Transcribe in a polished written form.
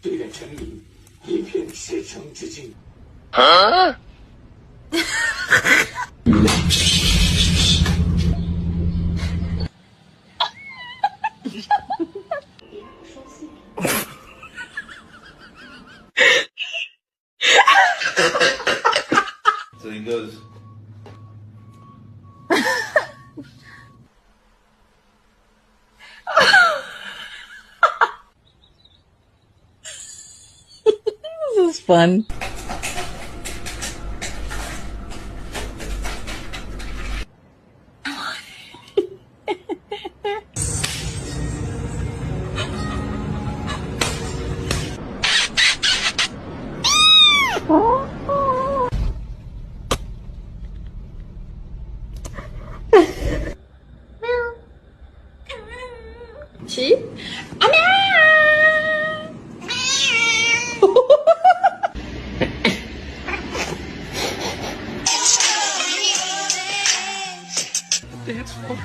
对待臣民一片赤诚之敬。So he goes. This is fun. She? Dance floor.